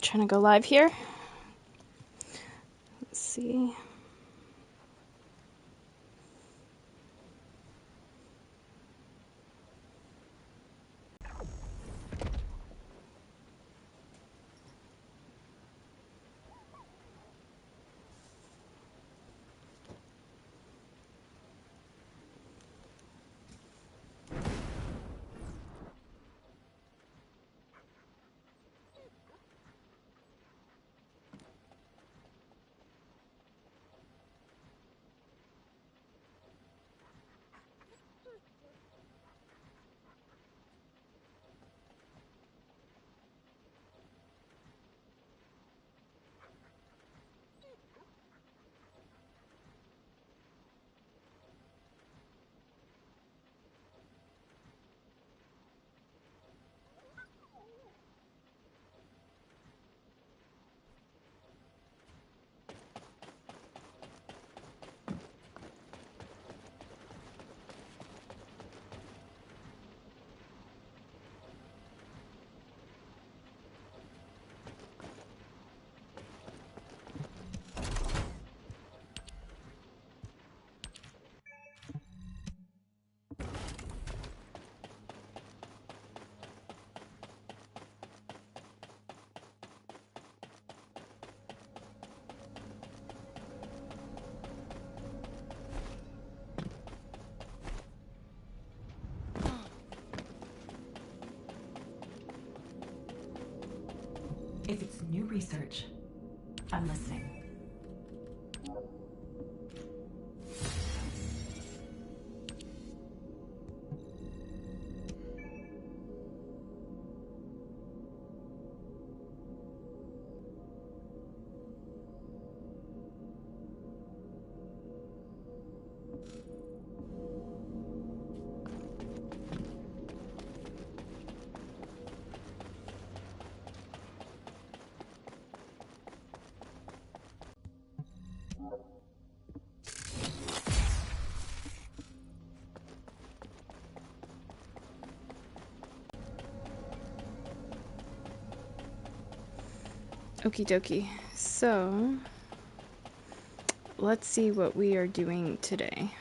trying to go live here. Let's see. If it's new research, I'm listening. Okie dokie. So, let's see what we are doing today.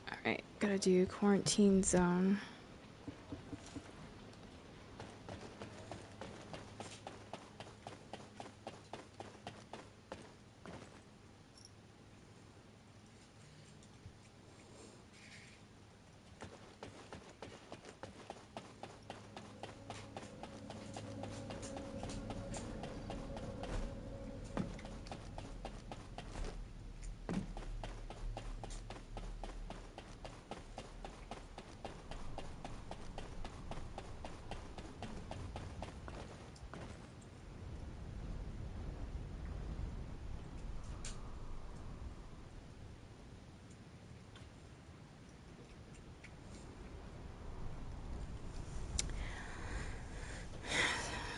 Alright, gotta do quarantine zone.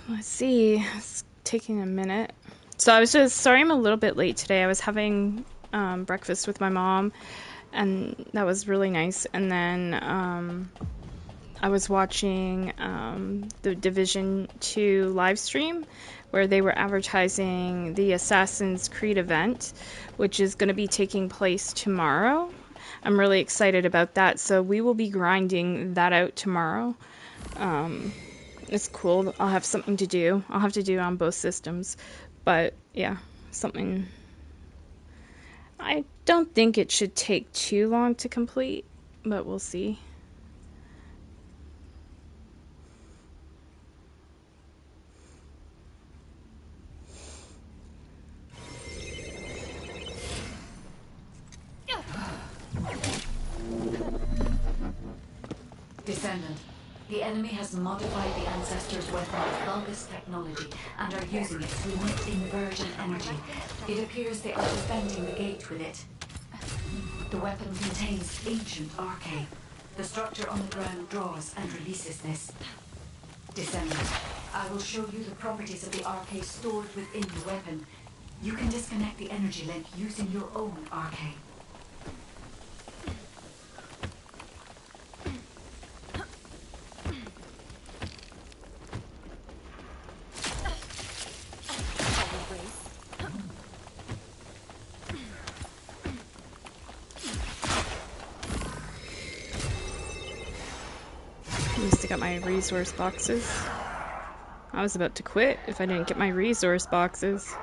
Let's see, it's taking a minute. So I was just, sorry I'm a little bit late today. I was having breakfast with my mom, and that was really nice. And then I was watching the Division 2 live stream where they were advertising the Assassin's Creed event, which is going to be taking place tomorrow. I'm really excited about that, so we will be grinding that out tomorrow. It's cool. I'll have something to do. I'll have to do it on both systems. But, yeah, something... I don't think it should take too long to complete, but we'll see. Descendant. The enemy has modified the Ancestors' weapon with Vulgus technology and are using it to emit inversion energy. It appears they are defending the gate with it. The weapon contains ancient arcane. The structure on the ground draws and releases this. Descendant, I will show you the properties of the arcane stored within the weapon. You can disconnect the energy link using your own arcane. got my resource boxes. I was about to quit if I didn't get my resource boxes.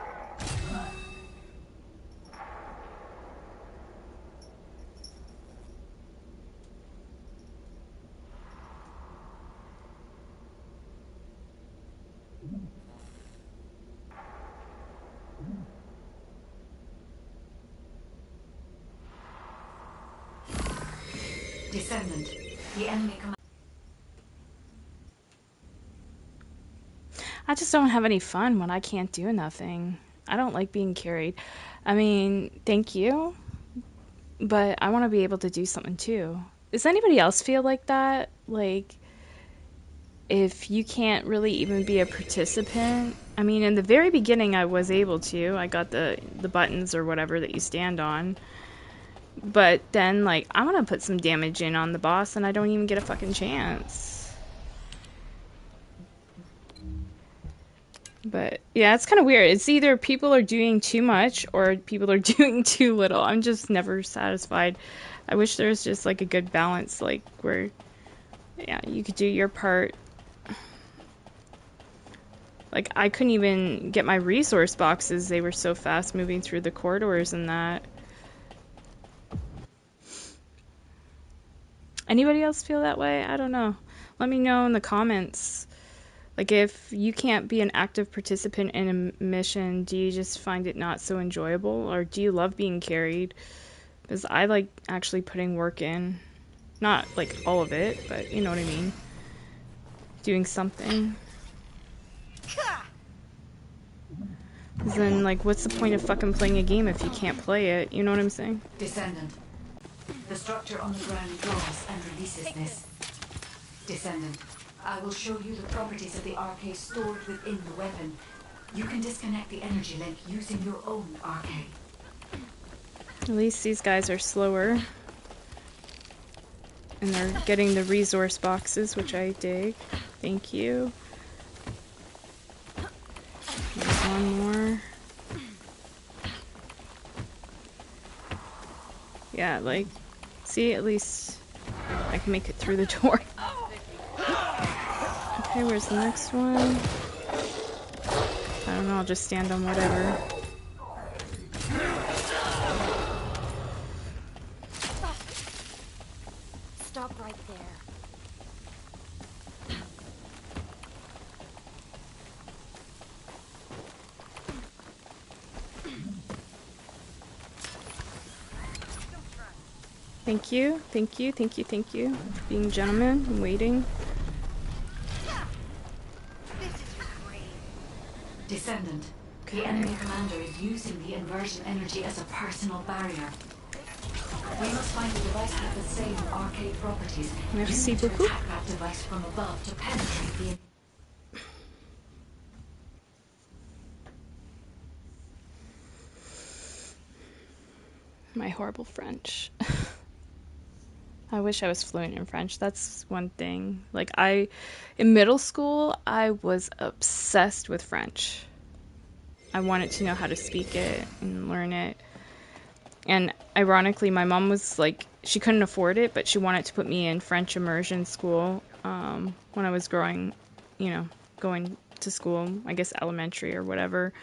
Descendant. The enemy command. I just don't have any fun when I can't do nothing. I don't like being carried. I mean, thank you, but I want to be able to do something too. Does anybody else feel like that? Like, if you can't really even be a participant? I mean, in the very beginning, I was able to. I got the buttons or whatever that you stand on. But then, like, I want to put some damage in on the boss, and I don't even get a fucking chance. But yeah, it's kind of weird. It's either people are doing too much or people are doing too little. I'm just never satisfied. I wish there was just like a good balance, like where, yeah, you could do your part. Like, I couldn't even get my resource boxes. They were so fast moving through the corridors and that. Anybody else feel that way? I don't know. Let me know in the comments. Like, if you can't be an active participant in a mission, do you just find it not so enjoyable? Or do you love being carried? Because I like actually putting work in. Not, like, all of it, but you know what I mean. Doing something. Because then, like, what's the point of fucking playing a game if you can't play it? You know what I'm saying? Descendant. The structure on the ground draws and releases this. Descendant. I will show you the properties of the arcade stored within the weapon. You can disconnect the energy link using your own arcade. At least these guys are slower. And they're getting the resource boxes, which I dig. Thank you. There's one more. Yeah, like, see, at least I can make it through the door. Okay, where's the next one? I don't know, I'll just stand on whatever. Stop right there. Thank you, thank you, thank you, thank you for being gentlemen and waiting. Descendant. The enemy commander is using the inversion energy as a personal barrier. We must find a device with the same arcade properties. Merci You need to beaucoup. attack that device from above to penetrate the... My horrible French. I wish I was fluent in French. That's one thing. Like, in middle school, I was obsessed with French. I wanted to know how to speak it and learn it. And ironically, my mom was like, she couldn't afford it, but she wanted to put me in French immersion school when I was going to school, I guess elementary or whatever.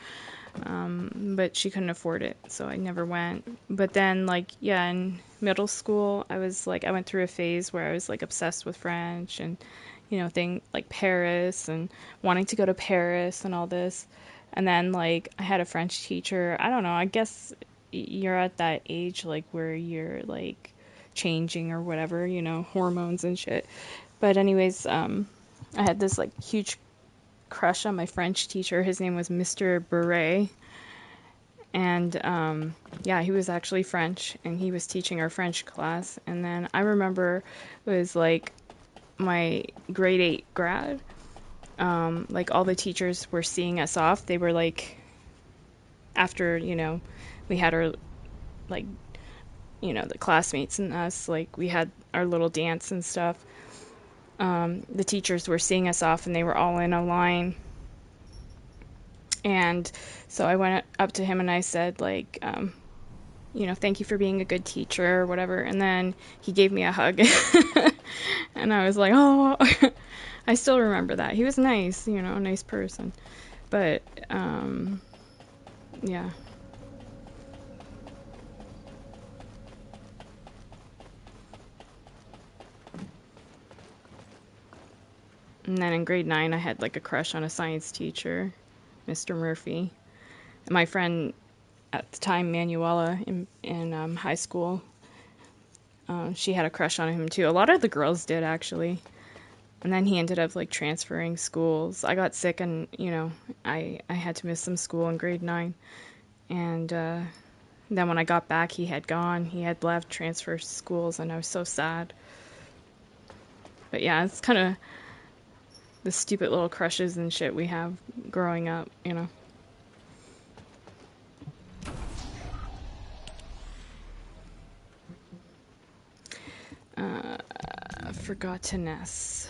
But she couldn't afford it, so I never went. But then, like, yeah, in middle school, I went through a phase where I was like obsessed with French and, thing like Paris and wanting to go to Paris and all this. And then, like, I had a French teacher. I don't know, I guess you're at that age, like, where you're like changing or whatever, hormones and shit. But anyways, I had this like huge crush on my French teacher. His name was Mr. Beret. And yeah, he was actually French, and he was teaching our French class. And then I remember it was like my grade 8 grad. Like, all the teachers were seeing us off. They were like, after, we had our, like, the classmates and us, like, we had our little dance and stuff. The teachers were seeing us off, and they were all in a line. And so I went up to him and I said, like, thank you for being a good teacher or whatever. And then he gave me a hug. And I was like, oh, I still remember that. He was nice, you know, a nice person. But, yeah. And then in grade 9, I had like a crush on a science teacher, Mr. Murphy. And my friend at the time, Manuela, in high school, she had a crush on him too. A lot of the girls did, actually. And then he ended up like transferring schools. I got sick, and I had to miss some school in grade 9. And then when I got back, he had gone. He had left, transfer schools, and I was so sad. But yeah, it's kind of the stupid little crushes and shit we have growing up, you know. Forgottenness.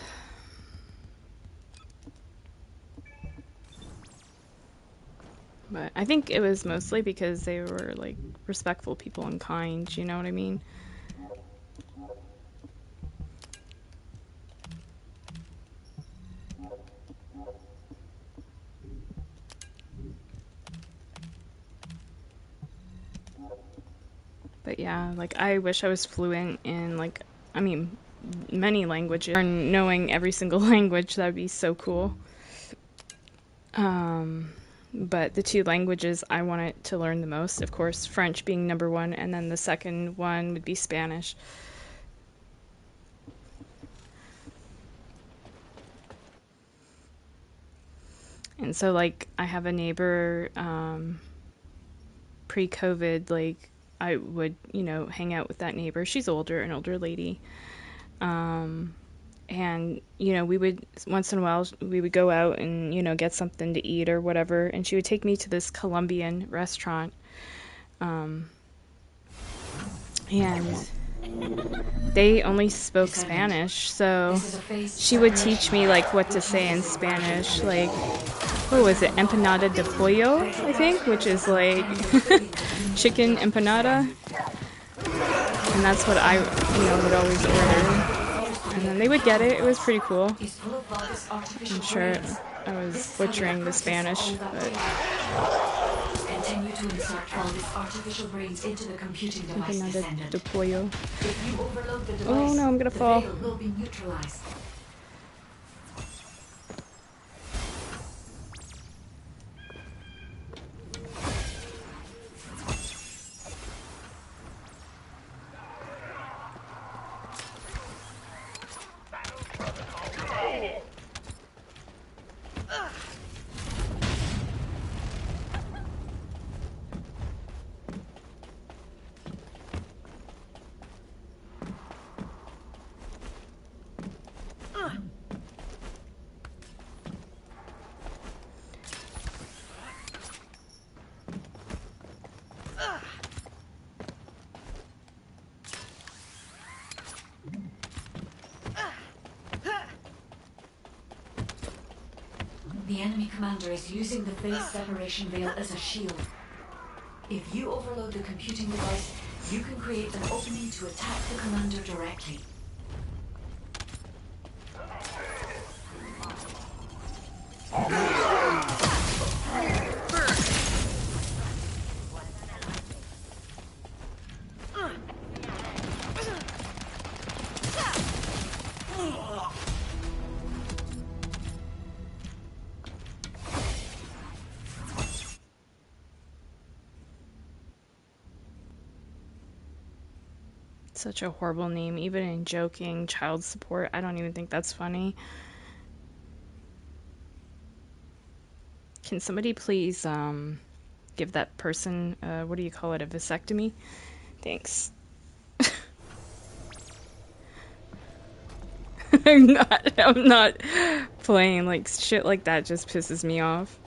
But I think it was mostly because they were like respectful people and kind, you know what I mean? But yeah, like I wish I was fluent in like, I mean, many languages. Or knowing every single language, that would be so cool. But the two languages I wanted to learn the most, of course, French being number one, and then the second one would be Spanish. And so, like, I have a neighbor, pre-COVID, like, I would, hang out with that neighbor. She's older, an older lady. And, we would, once in a while, we would go out and, get something to eat or whatever. And she would take me to this Colombian restaurant. And they only spoke Spanish, so she would teach me like what to say in Spanish, like what was it, empanada de pollo, I think, which is like chicken empanada, and that's what I, would always order, and then they would get it. It was pretty cool. I'm sure I was butchering the Spanish, but continue to insert all these artificial brains into the computing device, empanada Descendant. de pollo. If you overload the device, Oh no, I'm gonna fall. the veil will be neutralized. The enemy commander is using the phase separation veil as a shield. If you overload the computing device, you can create an opening to attack the commander directly. Such a horrible name, even in joking, child support. I don't even think that's funny. Can somebody please give that person, what do you call it, a vasectomy? Thanks. I'm not playing, like, shit like that just pisses me off.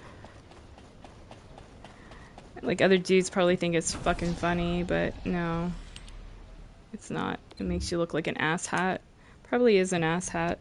Like, other dudes probably think it's fucking funny, but no. It's not. It makes you look like an asshat. Probably is an asshat.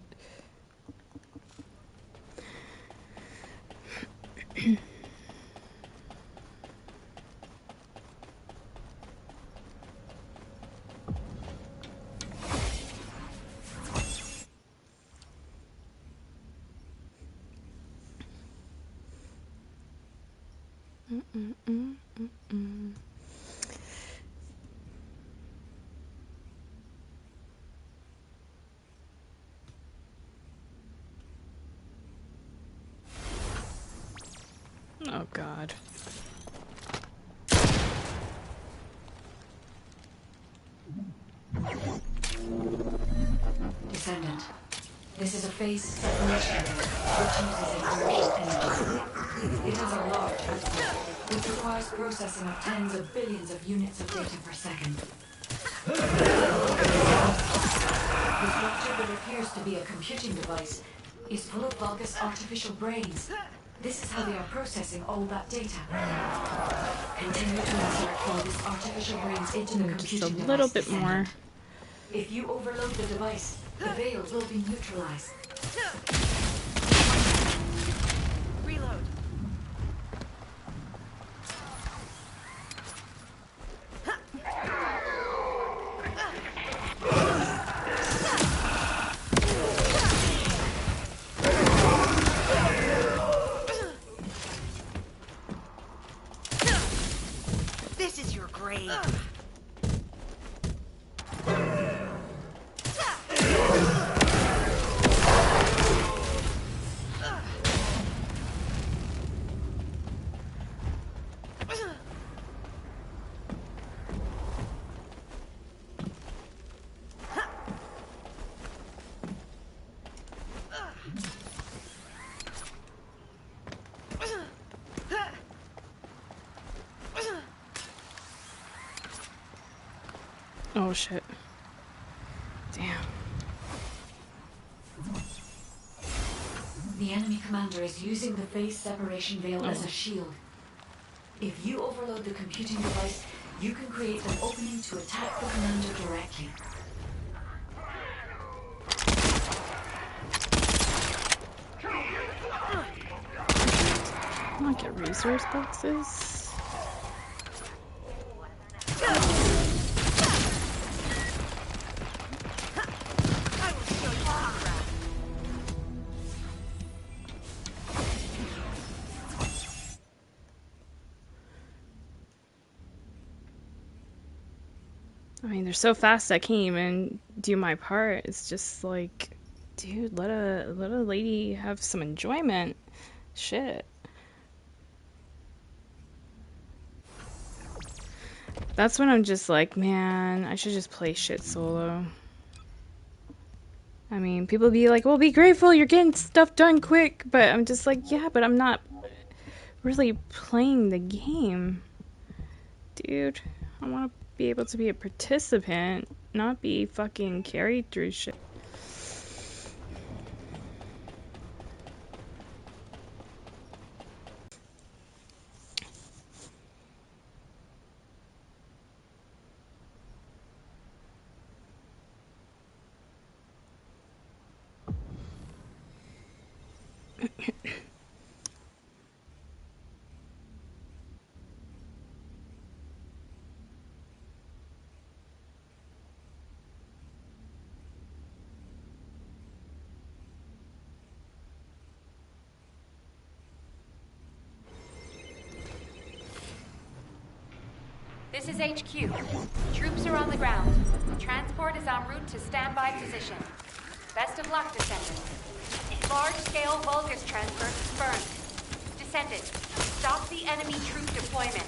Oh god. Descendant. This is a phase separation which uses inversion energy. It has a large output, which requires processing of tens of billions of units of data per second. The structure that appears to be a computing device is full of Vulgus artificial brains. This is how they are processing all that data. Continue to insert Vulgus artificial brains into the Just a computing little device, bit more. Descendant. If you overload the device, the veil will be neutralized. Reload. This is your grave. Oh shit. Damn. The enemy commander is using the phase separation veil as a shield. If you overload the computing device, you can create an opening to attack the commander directly. I want to get resource boxes. I mean, they're so fast I can't even do my part. It's just like, dude, let a lady have some enjoyment. Shit. That's when I'm just like, man, I should just play shit solo. I mean, people be like, well, be grateful, you're getting stuff done quick. But I'm just like, yeah, but I'm not really playing the game. Dude, I want to be able to be a participant, not be fucking carried through shit. This is HQ. Troops are on the ground. Transport is en route to standby position. Best of luck, Descendant. Large-scale Vulgus transfer confirmed. Descendant, stop the enemy troop deployment.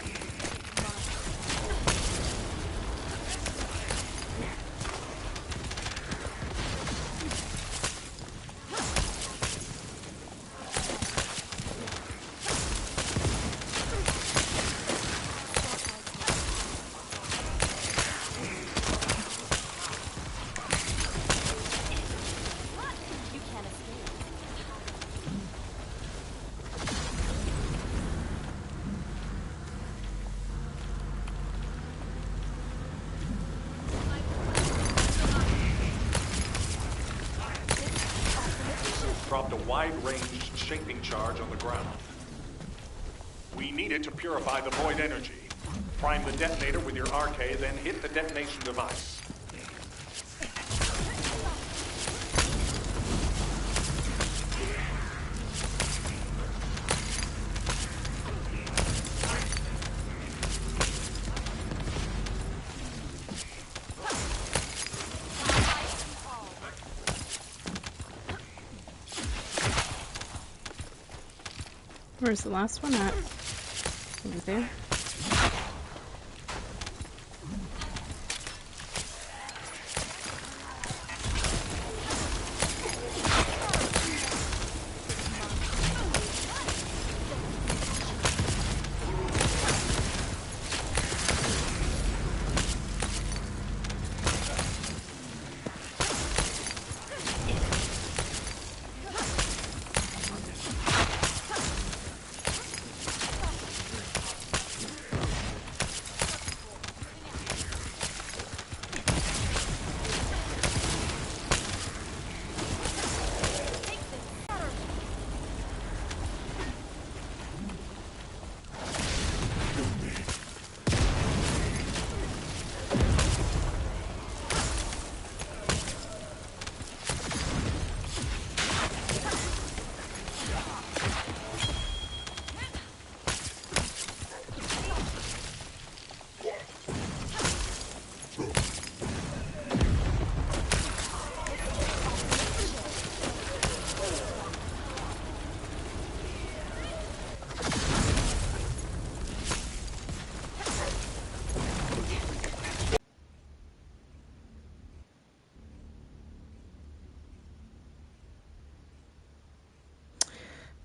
Dropped a wide-range shaping charge on the ground. We need it to purify the void energy. Prime the detonator with your RK, then hit the detonation device. Where's the last one at? over there.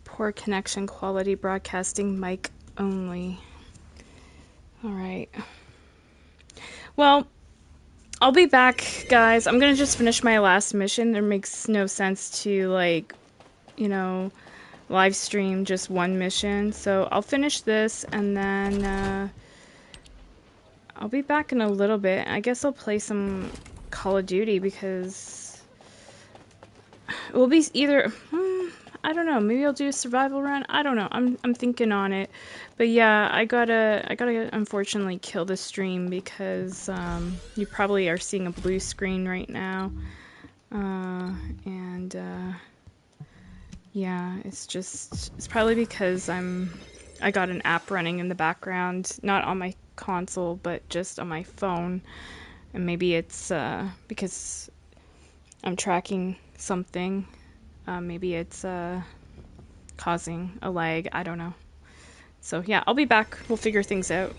Poor connection quality, broadcasting mic only. Alright. Well, I'll be back, guys. I'm gonna just finish my last mission. There makes no sense to, like, you know, live stream just one mission. So I'll finish this and then I'll be back in a little bit. I guess I'll play some Call of Duty because it will be either I don't know, maybe I'll do a survival run. I don't know. I'm thinking on it. But yeah, I gotta unfortunately kill the stream because you probably are seeing a blue screen right now. And yeah, it's probably because I got an app running in the background, not on my console, but just on my phone. And maybe it's because I'm tracking something. Maybe it's causing a lag. I don't know. So yeah, I'll be back. We'll figure things out.